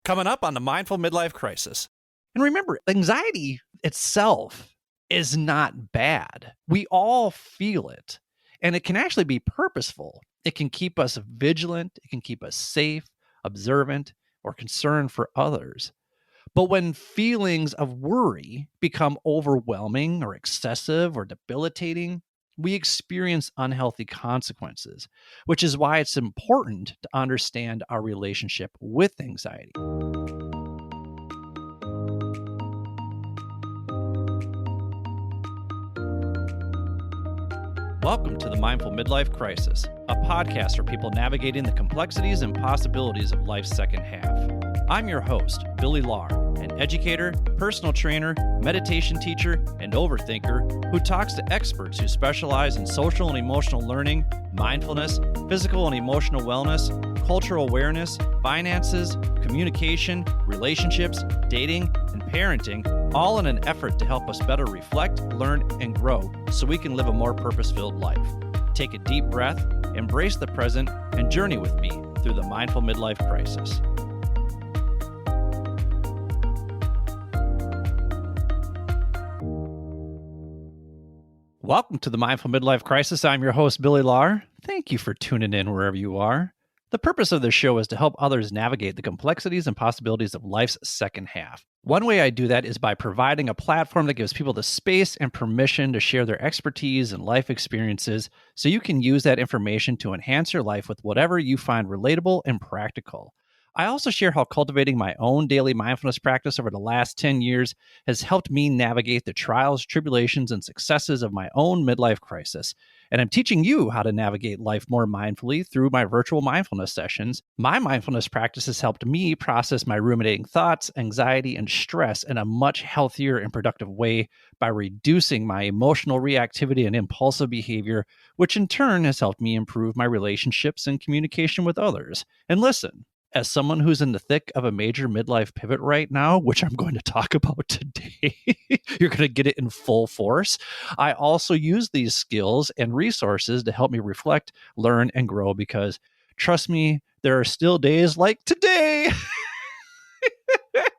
Coming up on the Mindful Midlife Crisis. And remember, anxiety itself is not bad. We all feel it, and it can actually be purposeful. It can keep us vigilant, it can keep us safe, observant, or concerned for others. But when feelings of worry become overwhelming or excessive or debilitating, we experience unhealthy consequences, which is why it's important to understand our relationship with anxiety. Welcome to the Mindful Midlife Crisis, a podcast for people navigating the complexities and possibilities of life's second half. I'm your host, Billy Lahr, an educator, personal trainer, meditation teacher, and overthinker who talks to experts who specialize in social and emotional learning, mindfulness, physical and emotional wellness, cultural awareness, finances, communication, relationships, dating, and parenting, all in an effort to help us better reflect, learn, and grow so we can live a more purpose-filled life. Take a deep breath, embrace the present, and journey with me through the Mindful Midlife Crisis. Welcome to the Mindful Midlife Crisis. I'm your host, Billy Lahr. Thank you for tuning in wherever you are. The purpose of this show is to help others navigate the complexities and possibilities of life's second half. One way I do that is by providing a platform that gives people the space and permission to share their expertise and life experiences so you can use that information to enhance your life with whatever you find relatable and practical. I also share how cultivating my own daily mindfulness practice over the last 10 years has helped me navigate the trials, tribulations, and successes of my own midlife crisis. And I'm teaching you how to navigate life more mindfully through my virtual mindfulness sessions. My mindfulness practice has helped me process my ruminating thoughts, anxiety, and stress in a much healthier and productive way by reducing my emotional reactivity and impulsive behavior, which in turn has helped me improve my relationships and communication with others. And listen, as someone who's in the thick of a major midlife pivot right now, which I'm going to talk about today, you're going to get it in full force. I also use these skills and resources to help me reflect, learn, and grow because, trust me, there are still days like today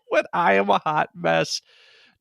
when I am a hot mess.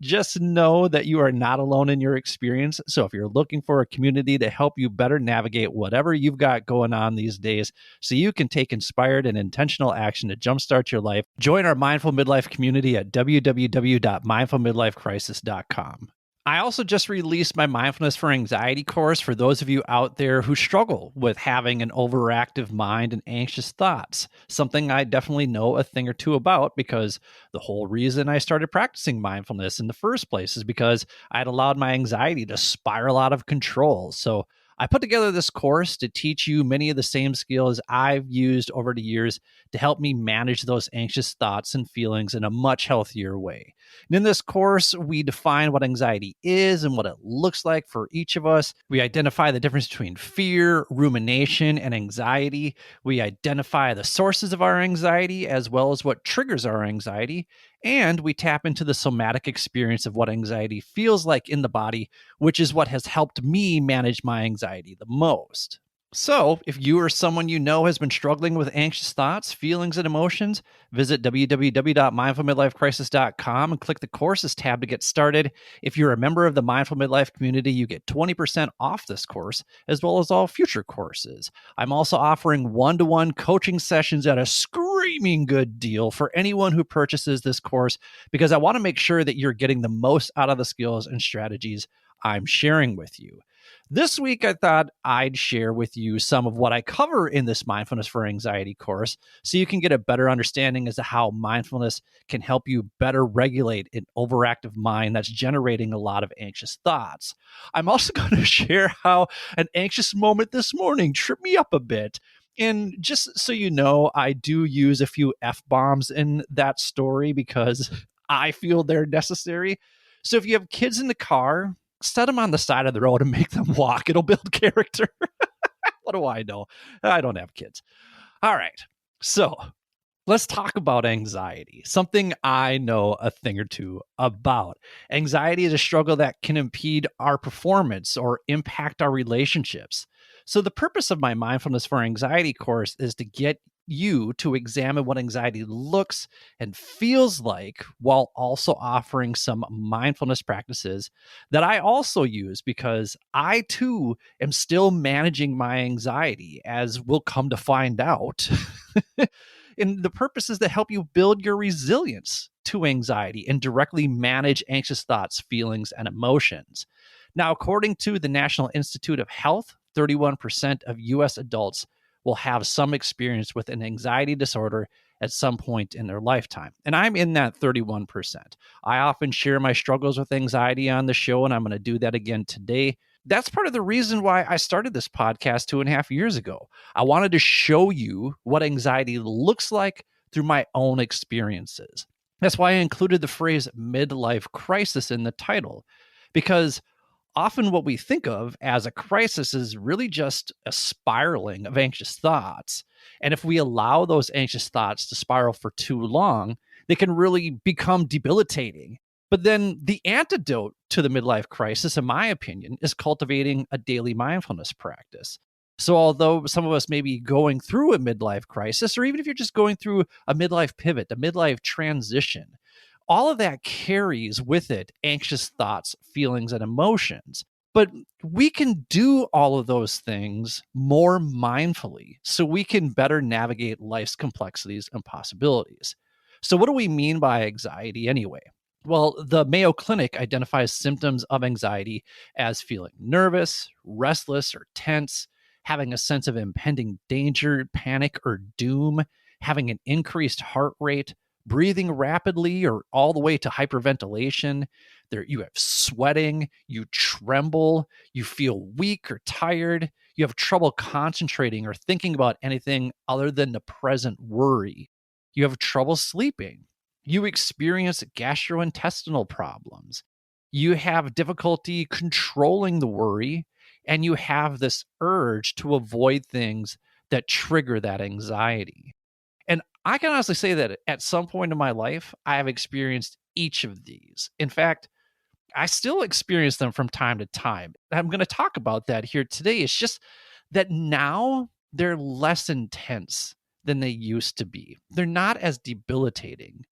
Just know that you are not alone in your experience. So if you're looking for a community to help you better navigate whatever you've got going on these days so you can take inspired and intentional action to jumpstart your life, join our Mindful Midlife community at www.mindfulmidlifecrisis.com. I also just released my Mindfulness for Anxiety course for those of you out there who struggle with having an overactive mind and anxious thoughts, something I definitely know a thing or two about because the whole reason I started practicing mindfulness in the first place is because I had allowed my anxiety to spiral out of control. So I put together this course to teach you many of the same skills I've used over the years to help me manage those anxious thoughts and feelings in a much healthier way. And in this course, we define what anxiety is and what it looks like for each of us. We identify the difference between fear, rumination, and anxiety. We identify the sources of our anxiety as well as what triggers our anxiety. And we tap into the somatic experience of what anxiety feels like in the body, which is what has helped me manage my anxiety the most. So, if you or someone you know has been struggling with anxious thoughts, feelings, and emotions, visit www.mindfulmidlifecrisis.com and click the Courses tab to get started. If you're a member of the Mindful Midlife community, you get 20% off this course, as well as all future courses. I'm also offering one-to-one coaching sessions at a screaming good deal for anyone who purchases this course, because I want to make sure that you're getting the most out of the skills and strategies I'm sharing with you. This week, I thought I'd share with you some of what I cover in this Mindfulness for Anxiety course so you can get a better understanding as to how mindfulness can help you better regulate an overactive mind that's generating a lot of anxious thoughts. I'm also going to share how an anxious moment this morning tripped me up a bit. And just so you know, I do use a few F-bombs in that story because I feel they're necessary. So if you have kids in the car, set them on the side of the road and make them walk. It'll build character. What do I know? I don't have kids. All right. So let's talk about anxiety, something I know a thing or two about. Anxiety is a struggle that can impede our performance or impact our relationships. So the purpose of my Mindfulness for Anxiety course is to get you to examine what anxiety looks and feels like while also offering some mindfulness practices that I also use because I too am still managing my anxiety, as we'll come to find out. And the purpose is to help you build your resilience to anxiety and directly manage anxious thoughts, feelings, and emotions. Now, according to the National Institute of Health, 31% of US adults will have some experience with an anxiety disorder at some point in their lifetime. And I'm in that 31%. I often share my struggles with anxiety on the show, and I'm going to do that again today. That's part of the reason why I started this podcast 2.5 years ago. I wanted to show you what anxiety looks like through my own experiences. That's why I included the phrase midlife crisis in the title, because often what we think of as a crisis is really just a spiraling of anxious thoughts. And if we allow those anxious thoughts to spiral for too long, they can really become debilitating. But then the antidote to the midlife crisis, in my opinion, is cultivating a daily mindfulness practice. So, although some of us may be going through a midlife crisis, or even if you're just going through a midlife pivot, a midlife transition, all of that carries with it anxious thoughts, feelings, and emotions. But we can do all of those things more mindfully so we can better navigate life's complexities and possibilities. So, what do we mean by anxiety anyway? Well, the Mayo Clinic identifies symptoms of anxiety as feeling nervous, restless, or tense, having a sense of impending danger, panic, or doom, having an increased heart rate, breathing rapidly or all the way to hyperventilation. There you have sweating, you tremble, you feel weak or tired, you have trouble concentrating or thinking about anything other than the present worry. You have trouble sleeping. You experience gastrointestinal problems. You have difficulty controlling the worry, and you have this urge to avoid things that trigger that anxiety. And I can honestly say that at some point in my life, I have experienced each of these. In fact, I still experience them from time to time. I'm going to talk about that here today. It's just that now they're less intense than they used to be. They're not as debilitating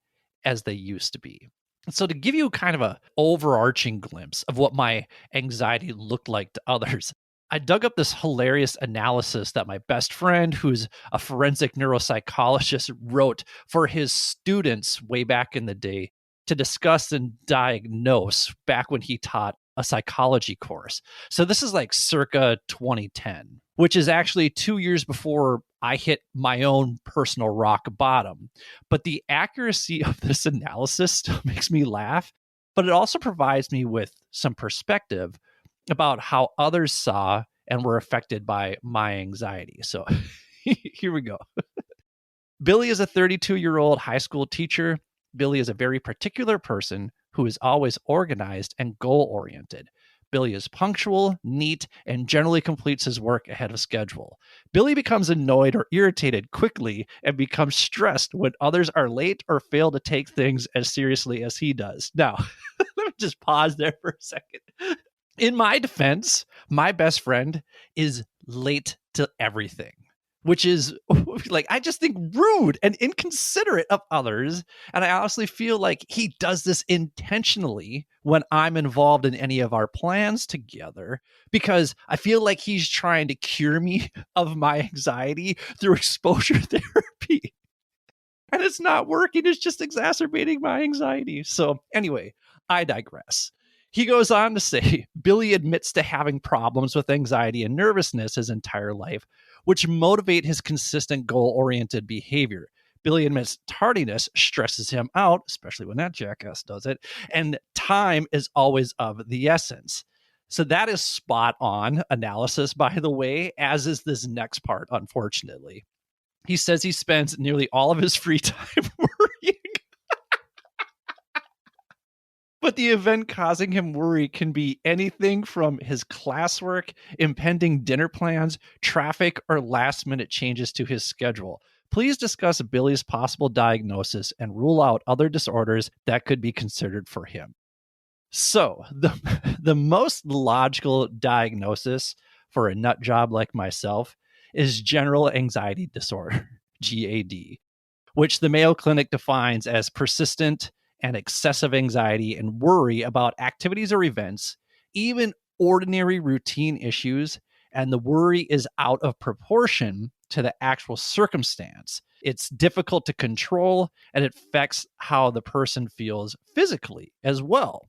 as they used to be. So to give you kind of a overarching glimpse of what my anxiety looked like to others, I dug up this hilarious analysis that my best friend, who's a forensic neuropsychologist, wrote for his students way back in the day to discuss and diagnose back when he taught a psychology course. So this is like circa 2010, which is actually 2 years before I hit my own personal rock bottom. But the accuracy of this analysis still makes me laugh, but it also provides me with some perspective about how others saw and were affected by my anxiety. So here we go. Billy is a 32-year-old high school teacher. Billy is a very particular person who is always organized and goal-oriented. Billy is punctual, neat, and generally completes his work ahead of schedule. Billy becomes annoyed or irritated quickly and becomes stressed when others are late or fail to take things as seriously as he does. Now, let me just pause there for a second. In my defense, my best friend is late to everything, which is like, I just think rude and inconsiderate of others. And I honestly feel like he does this intentionally when I'm involved in any of our plans together, because I feel like he's trying to cure me of my anxiety through exposure therapy. And it's not working. It's just exacerbating my anxiety. So anyway, I digress. He goes on to say, Billy admits to having problems with anxiety and nervousness his entire life, which motivate his consistent goal-oriented behavior. Billy admits tardiness stresses him out, especially when that jackass does it, and time is always of the essence. So that is spot on analysis, by the way, as is this next part, unfortunately. He says he spends nearly all of his free time worrying. But the event causing him worry can be anything from his classwork, impending dinner plans, traffic, or last minute changes to his schedule. Please discuss Billy's possible diagnosis and rule out other disorders that could be considered for him. So, the most logical diagnosis for a nut job like myself is general anxiety disorder. GAD, which the Mayo Clinic defines as persistent and excessive anxiety and worry about activities or events, even ordinary routine issues, and the worry is out of proportion to the actual circumstance. It's difficult to control, and it affects how the person feels physically as well.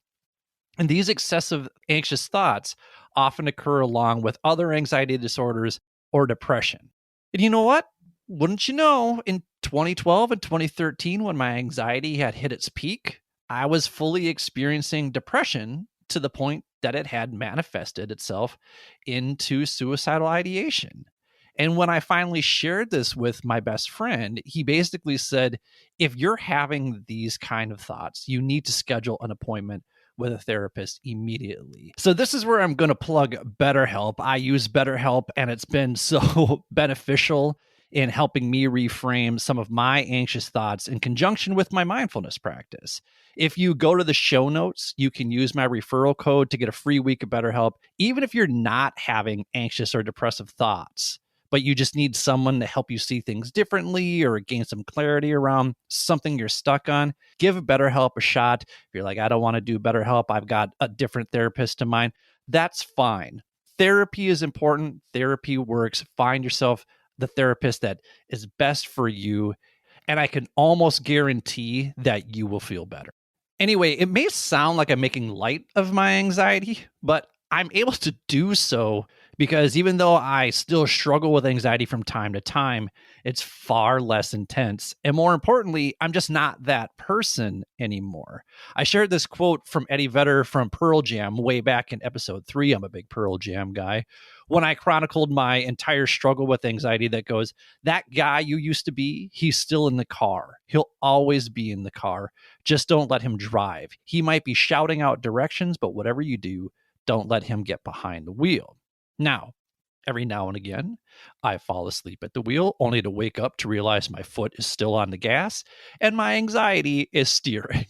And these excessive anxious thoughts often occur along with other anxiety disorders or depression. And you know what? Wouldn't you know, in 2012 and 2013, when my anxiety had hit its peak, I was fully experiencing depression to the point that it had manifested itself into suicidal ideation. And when I finally shared this with my best friend, he basically said, if you're having these kind of thoughts, you need to schedule an appointment with a therapist immediately. So this is where I'm going to plug BetterHelp. I use BetterHelp, and it's been so beneficial in helping me reframe some of my anxious thoughts in conjunction with my mindfulness practice. If you go to the show notes, you can use my referral code to get a free week of BetterHelp, even if you're not having anxious or depressive thoughts, but you just need someone to help you see things differently or gain some clarity around something you're stuck on. Give BetterHelp a shot. If you're like, I don't want to do BetterHelp, I've got a different therapist in mind, that's fine. Therapy is important. Therapy works. Find yourself the therapist that is best for you, and I can almost guarantee that you will feel better. Anyway, it may sound like I'm making light of my anxiety, but I'm able to do so because even though I still struggle with anxiety from time to time, it's far less intense. And more importantly, I'm just not that person anymore. I shared this quote from Eddie Vedder from Pearl Jam way back in episode 3. I'm a big Pearl Jam guy. When I chronicled my entire struggle with anxiety, that goes, that guy you used to be, he's still in the car. He'll always be in the car. Just don't let him drive. He might be shouting out directions, but whatever you do, don't let him get behind the wheel. Now, every now and again, I fall asleep at the wheel only to wake up to realize my foot is still on the gas and my anxiety is steering.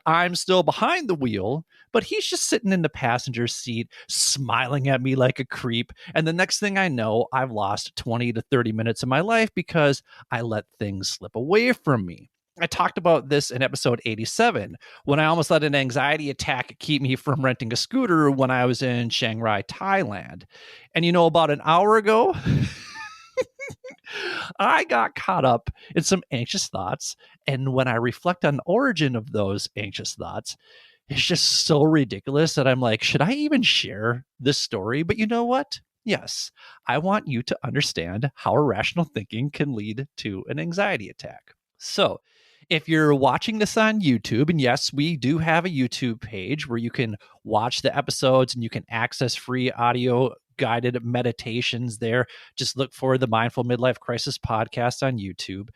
I'm still behind the wheel, but he's just sitting in the passenger seat, smiling at me like a creep. And the next thing I know, I've lost 20 to 30 minutes of my life because I let things slip away from me. I talked about this in episode 87 when I almost let an anxiety attack keep me from renting a scooter when I was in Chiang Rai, Thailand. And about an hour ago, I got caught up in some anxious thoughts. And when I reflect on the origin of those anxious thoughts, it's just so ridiculous that I'm like, should I even share this story? But you know what? Yes, I want you to understand how irrational thinking can lead to an anxiety attack. So, if you're watching this on YouTube, and yes, we do have a YouTube page where you can watch the episodes and you can access free audio guided meditations there. Just look for the Mindful Midlife Crisis podcast on YouTube.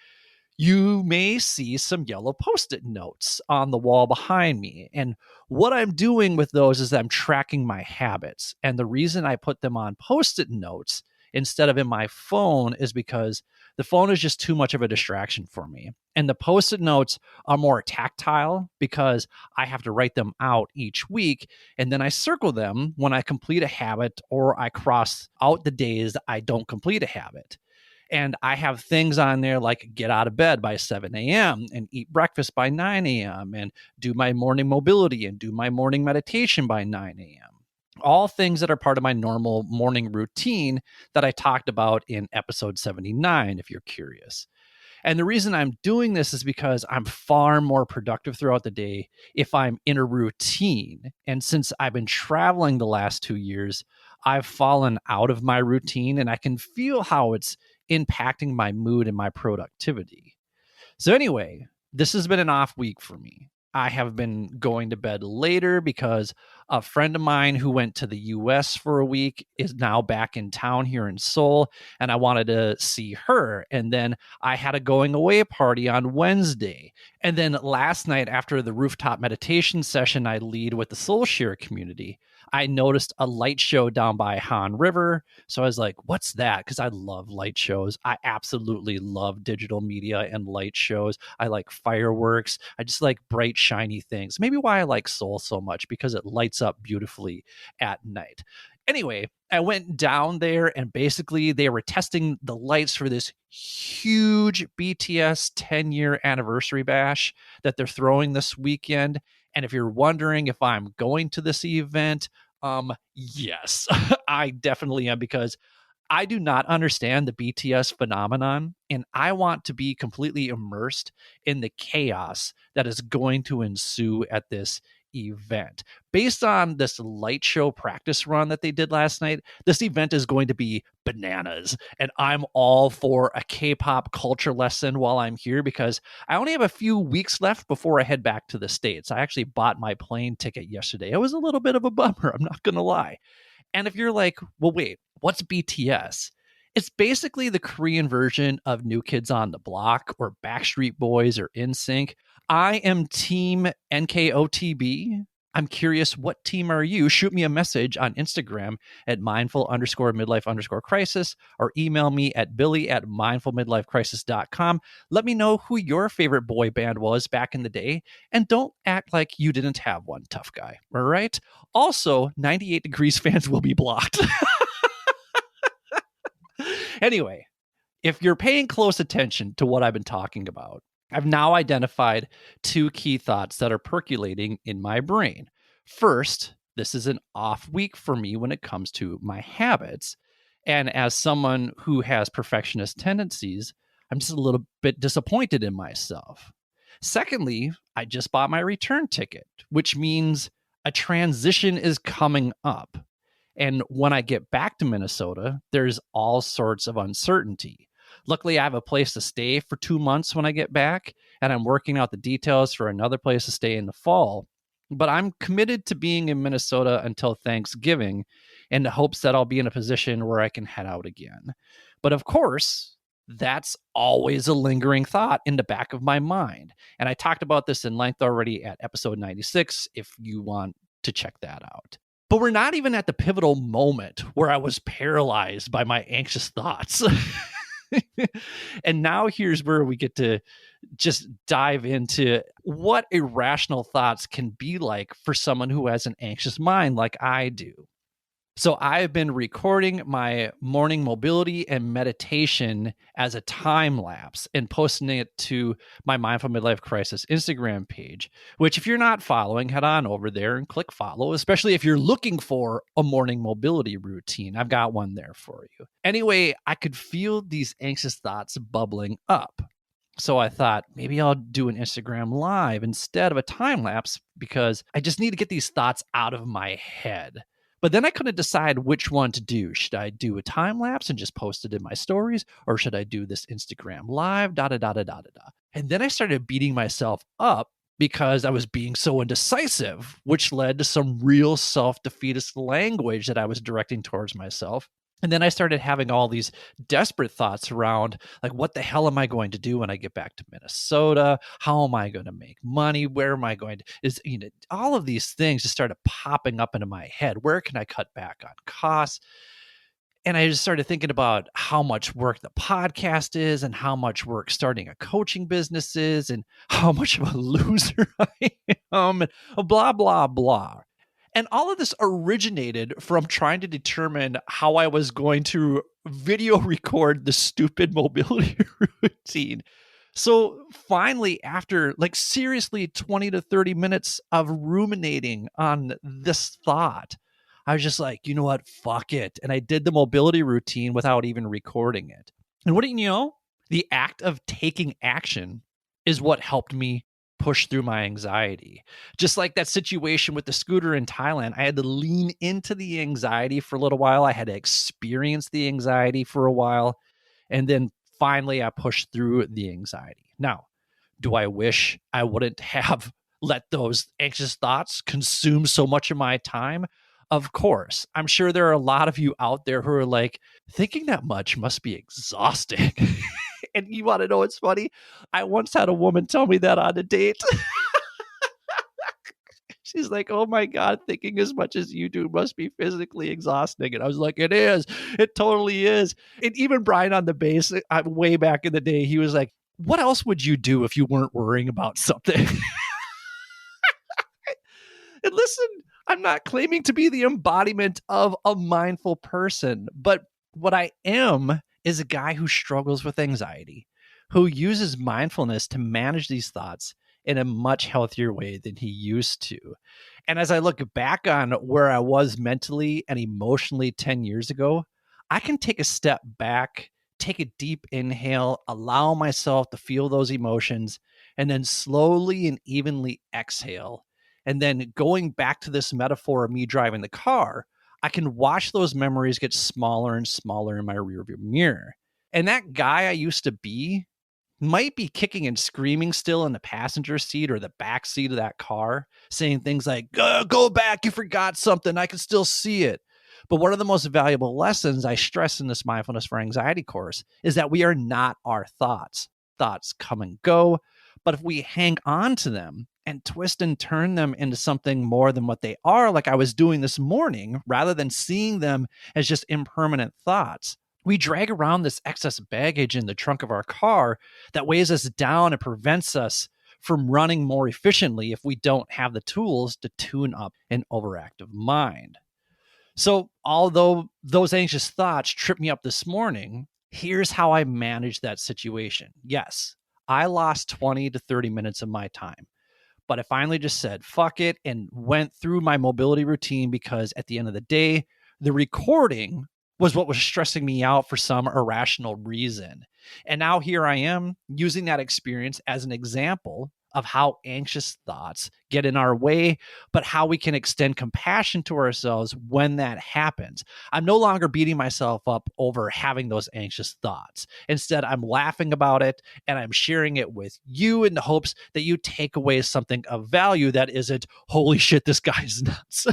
You may see some yellow Post-it notes on the wall behind me. And what I'm doing with those is I'm tracking my habits. And the reason I put them on Post-it notes instead of in my phone is because the phone is just too much of a distraction for me. And the Post-it notes are more tactile because I have to write them out each week. And then I circle them when I complete a habit or I cross out the days I don't complete a habit. And I have things on there like get out of bed by 7 a.m. and eat breakfast by 9 a.m. and do my morning mobility and do my morning meditation by 9 a.m. All things that are part of my normal morning routine that I talked about in episode 79, if you're curious. And the reason I'm doing this is because I'm far more productive throughout the day if I'm in a routine. And since I've been traveling the last 2 years, I've fallen out of my routine and I can feel how it's impacting my mood and my productivity. So anyway, this has been an off week for me. I have been going to bed later because a friend of mine who went to the US for a week is now back in town here in Seoul, and I wanted to see her. And then I had a going away party on Wednesday. And then last night, after the rooftop meditation session I lead with the Soul Share community, I noticed a light show down by Han River. So I was like, what's that? Because I love light shows. I absolutely love digital media and light shows. I like fireworks. I just like bright, shiny things. Maybe why I like Seoul so much, because it lights up beautifully at night. Anyway, I went down there and basically they were testing the lights for this huge BTS 10-year anniversary bash that they're throwing this weekend. And if you're wondering if I'm going to this event, yes, I definitely am, because I do not understand the BTS phenomenon, and I want to be completely immersed in the chaos that is going to ensue at this event. Based on this light show practice run that they did last night, this event is going to be bananas, and I'm all for a K-pop culture lesson while I'm here, because I only have a few weeks left before I head back to the States. I actually bought my plane ticket yesterday. It was a little bit of a bummer, I'm not going to lie. And if you're like, well, wait, what's BTS? It's basically the Korean version of New Kids on the Block or Backstreet Boys or NSYNC. I am team NKOTB. I'm curious, what team are you? Shoot me a message on Instagram at mindful_midlife_crisis or email me at billy@mindfulmidlifecrisis.com. Let me know who your favorite boy band was back in the day, and don't act like you didn't have one, tough guy. All right? Also, 98 Degrees fans will be blocked. Anyway, if you're paying close attention to what I've been talking about, I've now identified two key thoughts that are percolating in my brain. First, this is an off week for me when it comes to my habits. And as someone who has perfectionist tendencies, I'm just a little bit disappointed in myself. Secondly, I just bought my return ticket, which means a transition is coming up. And when I get back to Minnesota, there's all sorts of uncertainty. Luckily, I have a place to stay for 2 months when I get back, and I'm working out the details for another place to stay in the fall. But I'm committed to being in Minnesota until Thanksgiving in the hopes that I'll be in a position where I can head out again. But of course, that's always a lingering thought in the back of my mind. And I talked about this in length already at episode 96, if you want to check that out. But we're not even at the pivotal moment where I was paralyzed by my anxious thoughts. And now here's where we get to just dive into what irrational thoughts can be like for someone who has an anxious mind like I do. So I've been recording my morning mobility and meditation as a time lapse and posting it to my Mindful Midlife Crisis Instagram page, which if you're not following, head on over there and click follow, especially if you're looking for a morning mobility routine. I've got one there for you. Anyway, I could feel these anxious thoughts bubbling up. So I thought maybe I'll do an Instagram live instead of a time lapse, because I just need to get these thoughts out of my head. But then I couldn't decide which one to do. Should I do a time lapse and just post it in my stories? Or should I do this Instagram live? And then I started beating myself up because I was being so indecisive, which led to some real self-defeatist language that I was directing towards myself. And then I started having all these desperate thoughts around, like, what the hell am I going to do when I get back to Minnesota? How am I going to make money? Where am I going to, all of these things just started popping up into my head. Where can I cut back on costs? And I just started thinking about how much work the podcast is and how much work starting a coaching business is and how much of a loser I am, and blah, blah, blah. And all of this originated from trying to determine how I was going to video record the stupid mobility routine. So finally, after seriously 20 to 30 minutes of ruminating on this thought, I was just like, you know what? Fuck it. And I did the mobility routine without even recording it. And what do you know? The act of taking action is what helped me push through my anxiety. Just like that situation with the scooter in Thailand, I had to lean into the anxiety for a little while. I had to experience the anxiety for a while. And then finally, I pushed through the anxiety. Now, do I wish I wouldn't have let those anxious thoughts consume so much of my time? Of course. I'm sure there are a lot of you out there who are like, thinking that much must be exhausting. And you want to know what's funny? I once had a woman tell me that on a date. She's like, oh my God, thinking as much as you do must be physically exhausting. And I was like, it is. It totally is. And even Brian on the bass, way back in the day, he was like, what else would you do if you weren't worrying about something? And listen, I'm not claiming to be the embodiment of a mindful person, but what I am is a guy who struggles with anxiety, who uses mindfulness to manage these thoughts in a much healthier way than he used to. And as I look back on where I was mentally and emotionally 10 years ago, I can take a step back, take a deep inhale, allow myself to feel those emotions, and then slowly and evenly exhale. And then going back to this metaphor of me driving the car, I can watch those memories get smaller and smaller in my rearview mirror. And that guy I used to be might be kicking and screaming still in the passenger seat or the back seat of that car, saying things like, go back, you forgot something, I can still see it. But one of the most valuable lessons I stress in this Mindfulness for Anxiety course is that we are not our thoughts. Thoughts come and go, but if we hang on to them and twist and turn them into something more than what they are, like I was doing this morning, rather than seeing them as just impermanent thoughts, we drag around this excess baggage in the trunk of our car that weighs us down and prevents us from running more efficiently if we don't have the tools to tune up an overactive mind. So, although those anxious thoughts tripped me up this morning, here's how I managed that situation. Yes, I lost 20 to 30 minutes of my time, but I finally just said, fuck it, and went through my mobility routine because at the end of the day, the recording was what was stressing me out for some irrational reason. And now here I am using that experience as an example of how anxious thoughts get in our way, but how we can extend compassion to ourselves when that happens. I'm no longer beating myself up over having those anxious thoughts. Instead, I'm laughing about it and I'm sharing it with you in the hopes that you take away something of value that isn't, holy shit, this guy's nuts.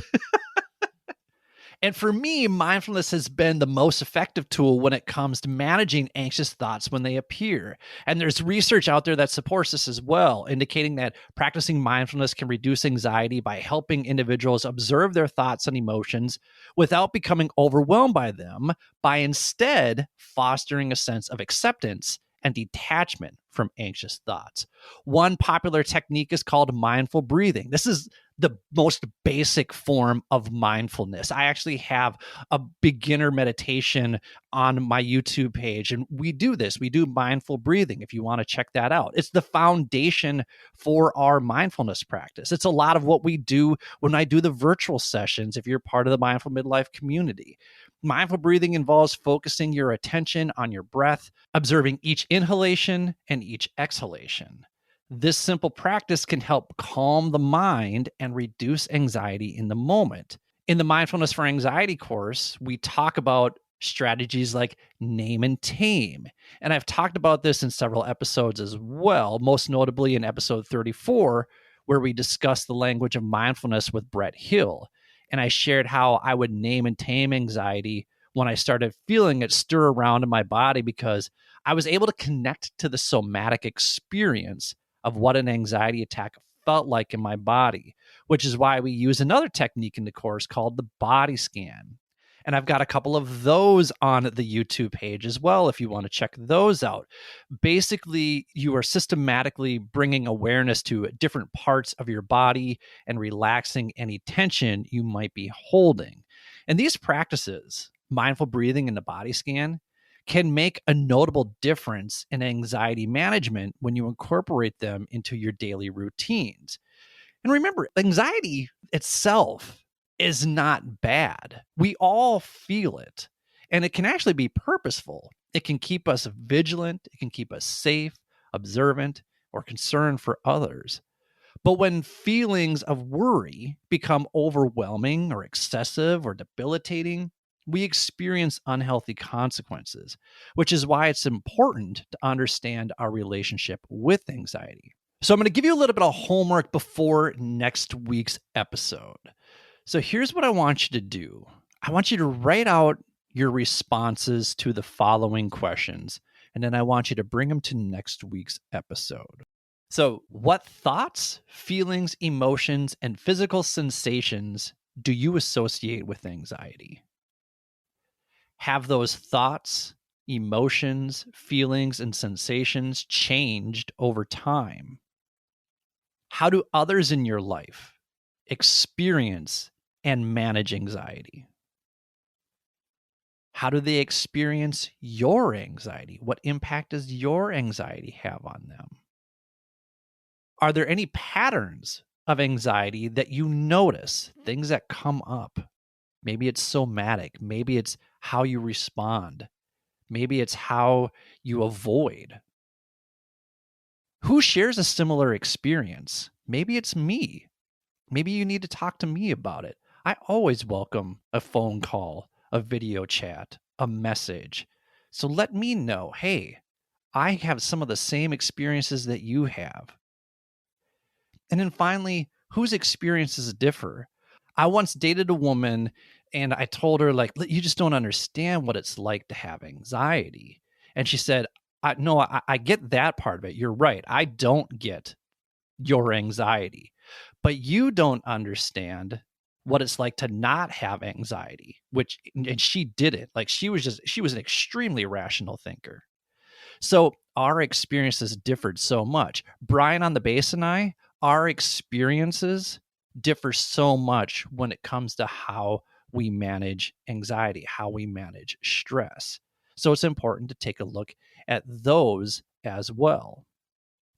And for me, mindfulness has been the most effective tool when it comes to managing anxious thoughts when they appear. And there's research out there that supports this as well, indicating that practicing mindfulness can reduce anxiety by helping individuals observe their thoughts and emotions without becoming overwhelmed by them, by instead fostering a sense of acceptance and detachment from anxious thoughts. One popular technique is called mindful breathing. This is the most basic form of mindfulness. I actually have a beginner meditation on my YouTube page, and we do this. We do mindful breathing if you want to check that out. It's the foundation for our mindfulness practice. It's a lot of what we do when I do the virtual sessions if you're part of the Mindful Midlife community. Mindful breathing involves focusing your attention on your breath, observing each inhalation and each exhalation. This simple practice can help calm the mind and reduce anxiety in the moment. In the Mindfulness for Anxiety course, we talk about strategies like name and tame. And I've talked about this in several episodes as well, most notably in episode 34, where we discussed the language of mindfulness with Brett Hill. And I shared how I would name and tame anxiety when I started feeling it stir around in my body because I was able to connect to the somatic experience of what an anxiety attack felt like in my body, which is why we use another technique in the course called the body scan. And I've got a couple of those on the YouTube page as well if you want to check those out. Basically, you are systematically bringing awareness to different parts of your body and relaxing any tension you might be holding. And these practices, mindful breathing and the body scan, can make a notable difference in anxiety management when you incorporate them into your daily routines. And remember, anxiety itself is not bad. We all feel it, and it can actually be purposeful. It can keep us vigilant, it can keep us safe, observant, or concerned for others. But when feelings of worry become overwhelming or excessive or debilitating, we experience unhealthy consequences, which is why it's important to understand our relationship with anxiety. So, I'm going to give you a little bit of homework before next week's episode. So, here's what I want you to do. I want you to write out your responses to the following questions, and then I want you to bring them to next week's episode. So, what thoughts, feelings, emotions, and physical sensations do you associate with anxiety? Have those thoughts, emotions, feelings, and sensations changed over time? How do others in your life experience and manage anxiety? How do they experience your anxiety? What impact does your anxiety have on them? Are there any patterns of anxiety that you notice, things that come up? Maybe it's somatic. Maybe it's how you respond. Maybe it's how you avoid. Who shares a similar experience? Maybe it's me. Maybe you need to talk to me about it. I always welcome a phone call, a video chat, a message. So let me know, hey, I have some of the same experiences that you have. And then finally, whose experiences differ? I once dated a woman and I told her, like, you just don't understand what it's like to have anxiety. And she said, no, I get that part of it. You're right. I don't get your anxiety, but you don't understand what it's like to not have anxiety, and she did it. Like she was an extremely rational thinker. So our experiences differed so much. Brian on the bass and our experiences differ so much when it comes to how we manage anxiety, how we manage stress. So it's important to take a look at those as well.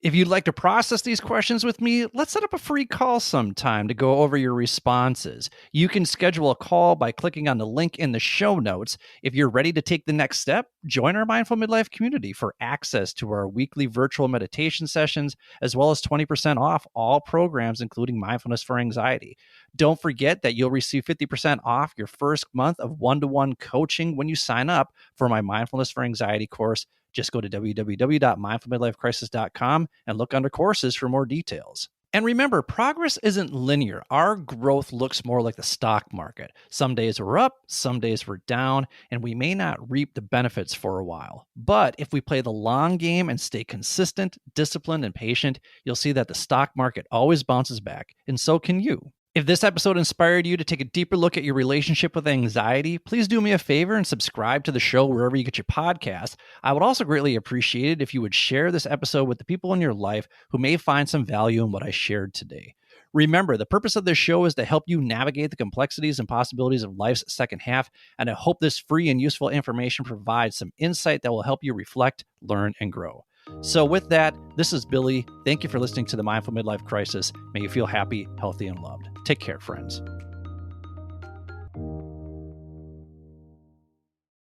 If you'd like to process these questions with me, let's set up a free call sometime to go over your responses. You can schedule a call by clicking on the link in the show notes. If you're ready to take the next step, join our Mindful Midlife community for access to our weekly virtual meditation sessions, as well as 20% off all programs, including Mindfulness for Anxiety. Don't forget that you'll receive 50% off your first month of one-to-one coaching when you sign up for my Mindfulness for Anxiety course. Just go to www.mindfulmidlifecrisis.com and look under courses for more details. And remember, progress isn't linear. Our growth looks more like the stock market. Some days we're up, some days we're down, and we may not reap the benefits for a while. But if we play the long game and stay consistent, disciplined, and patient, you'll see that the stock market always bounces back, and so can you. If this episode inspired you to take a deeper look at your relationship with anxiety, please do me a favor and subscribe to the show wherever you get your podcasts. I would also greatly appreciate it if you would share this episode with the people in your life who may find some value in what I shared today. Remember, the purpose of this show is to help you navigate the complexities and possibilities of life's second half, and I hope this free and useful information provides some insight that will help you reflect, learn, and grow. So with that, this is Billy. Thank you for listening to the Mindful Midlife Crisis. May you feel happy, healthy, and loved. Take care, friends.